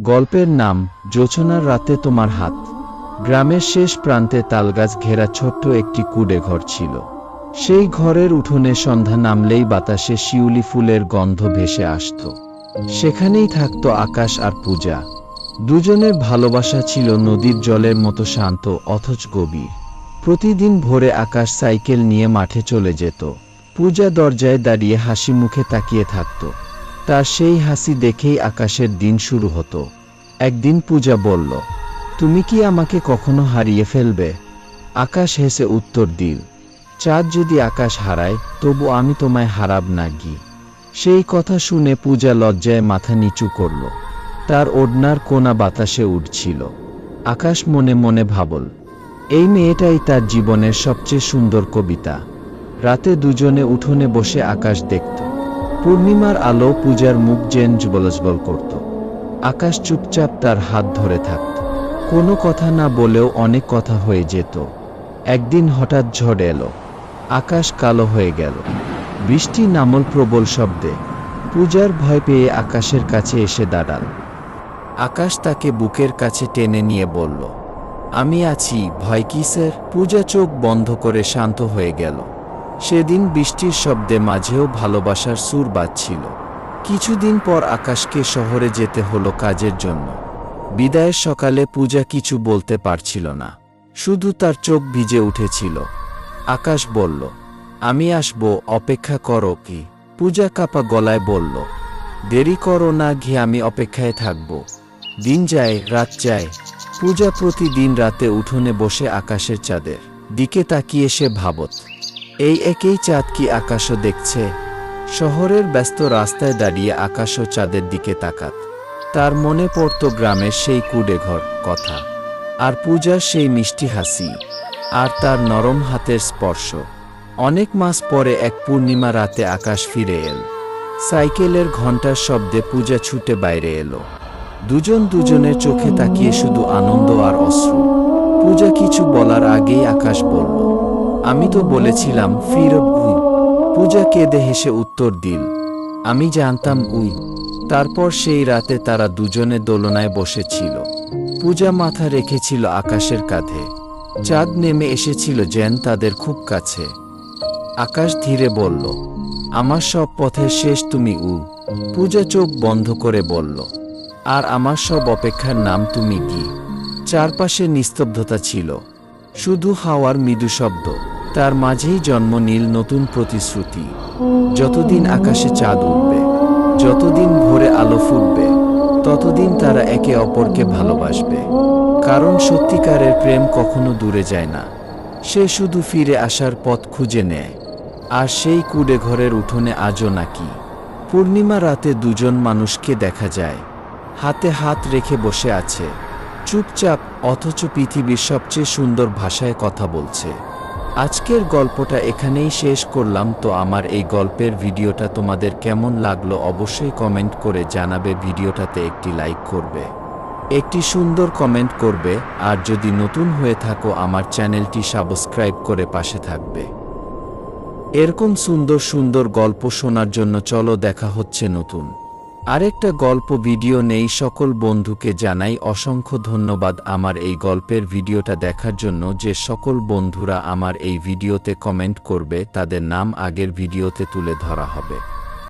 গল্পের নাম জোছনার রাতে তোমার হাত। গ্রামের শেষ প্রান্তে তালগাছ ঘেরা ছোট্ট একটি কুঁড়ে ঘর ছিল। সেই ঘরের উঠোনে সন্ধ্যা নামলেই বাতাসে শিউলি ফুলের গন্ধ ভেসে আসত। সেখানেই থাকত আকাশ আর পূজা। দুজনের ভালোবাসা ছিল নদীর জলের মতো শান্ত অথচ গভীর। প্রতিদিন ভোরে আকাশ সাইকেল নিয়ে মাঠে চলে যেত। পূজা দরজায় দাঁড়িয়ে হাসি মুখে তাকিয়ে থাকত। তার সেই হাসি দেখেই আকাশের দিন শুরু হতো। একদিন পূজা বলল, তুমি কি আমাকে কখনো হারিয়ে ফেলবে? আকাশ হেসে উত্তর দিল, চাঁদ যদি আকাশ হারায় তবু আমি তোমায় হারাব না গি। সেই কথা শুনে পূজা লজ্জায় মাথা নিচু করল। তার ওড়নার কোনা বাতাসে উড়ছিল। আকাশ মনে মনে ভাবল, এই মেয়েটাই তার জীবনের সবচেয়ে সুন্দর কবিতা। রাতে দুজনে উঠোনে বসে আকাশ দেখত। পূর্ণিমার আলো পূজার মুখ যেন জ্বলজ্বল করত। আকাশ চুপচাপ তার হাত ধরে থাকত। কোনো কথা না বলেও অনেক কথা হয়ে যেত। একদিন হঠাৎ ঝড় এলো। আকাশ কালো হয়ে গেল। বৃষ্টি নামল প্রবল শব্দে। পূজার ভয় পেয়ে আকাশের কাছে এসে দাঁড়াল। আকাশ তাকে বুকের কাছে টেনে নিয়ে বলল, আমি আছি, ভয় কিসের? পূজা চোখ বন্ধ করে শান্ত হয়ে গেল। সেদিন বৃষ্টির শব্দে মাঝেও ভালোবাসার সুর বাজছিল। কিছুদিন পর আকাশকে শহরে যেতে হলো কাজের জন্য। বিদায়ের সকালে পূজা কিছু বলতে পারছিল না, শুধু তার চোখ ভিজে উঠেছিল। আকাশ বলল, আমি আসব, অপেক্ষা করো কি? পূজা কাঁপা গলায় বলল, দেরি করো না ঘি, আমি অপেক্ষায় থাকব। দিন যায়, রাত যায়। পূজা প্রতিদিন রাতে উঠোনে বসে আকাশের চাঁদের দিকে তাকিয়ে সে ভাবত, এই একই চাঁদ কি আকাশও দেখছে? শহরের ব্যস্ত রাস্তায় দাঁড়িয়ে আকাশও চাঁদের দিকে তাকাত। তার মনে পড়ত গ্রামের সেই কুঁড়ে ঘর কথা, আর পূজার সেই মিষ্টি হাসি, আর তার নরম হাতের স্পর্শ। অনেক মাস পরে এক পূর্ণিমা রাতে আকাশ ফিরে এল। সাইকেলের ঘণ্টার শব্দে পূজা ছুটে বাইরে এলো। দুজন দুজনের চোখে তাকিয়ে শুধু আনন্দ আর অশ্রু। পূজা কিছু বলার আগেই আকাশ বলল, আমি তো বলেছিলাম ফিরব উই। পূজা কেঁদে হেসে উত্তর দিল, আমি জানতাম উই। তারপর সেই রাতে তারা দুজনে দোলনায় বসেছিল। পূজা মাথা রেখেছিল আকাশের কাঁধে। চাঁদ নেমে এসেছিল যেন তাদের খুব কাছে। আকাশ ধীরে বলল, আমার সব পথের শেষ তুমি উ। পূজা চোখ বন্ধ করে বলল, আর আমার সব অপেক্ষার নাম তুমি কি। চারপাশে নিস্তব্ধতা ছিল, শুধু হাওয়ার মৃদু শব্দ। তার মাঝেই জন্ম নিল নতুন প্রতিশ্রুতি। যতদিন আকাশে চাঁদ উঠবে, যতদিন ভোরে আলো ফুটবে, ততদিন তারা একে অপরকে ভালোবাসবে। কারণ সত্যিকারের প্রেম কখনো দূরে যায় না, সে শুধু ফিরে আসার পথ খুঁজে নেয়। আর সেই কুঁড়ে ঘরের উঠোনে আজও নাকি পূর্ণিমা রাতে দুজন মানুষকে দেখা যায়, হাতে হাত রেখে বসে আছে, চুপচাপ, অথচ পৃথিবীর সবচেয়ে সুন্দর ভাষায় কথা বলছে। আজকের গল্পটা এখানেই শেষ করলাম। তো আমার এই গল্পের ভিডিওটা তোমাদের কেমন লাগলো অবশ্যই কমেন্ট করে জানাবে। ভিডিওটাতে একটি লাইক করবে, একটি সুন্দর কমেন্ট করবে, আর যদি নতুন হয়ে থাকো আমার চ্যানেলটি সাবস্ক্রাইব করে পাশে থাকবে। এরকম সুন্দর সুন্দর গল্প শোনার জন্য চলো দেখা হচ্ছে নতুন আরেকটা গল্প ভিডিও নেই। সকল বন্ধুকে জানাই অসংখ্য ধন্যবাদ আমার এই গল্পের ভিডিওটা দেখার জন্য। যে সকল বন্ধুরা আমার এই ভিডিওতে কমেন্ট করবে তাদের নাম আগের ভিডিওতে তুলে ধরা হবে।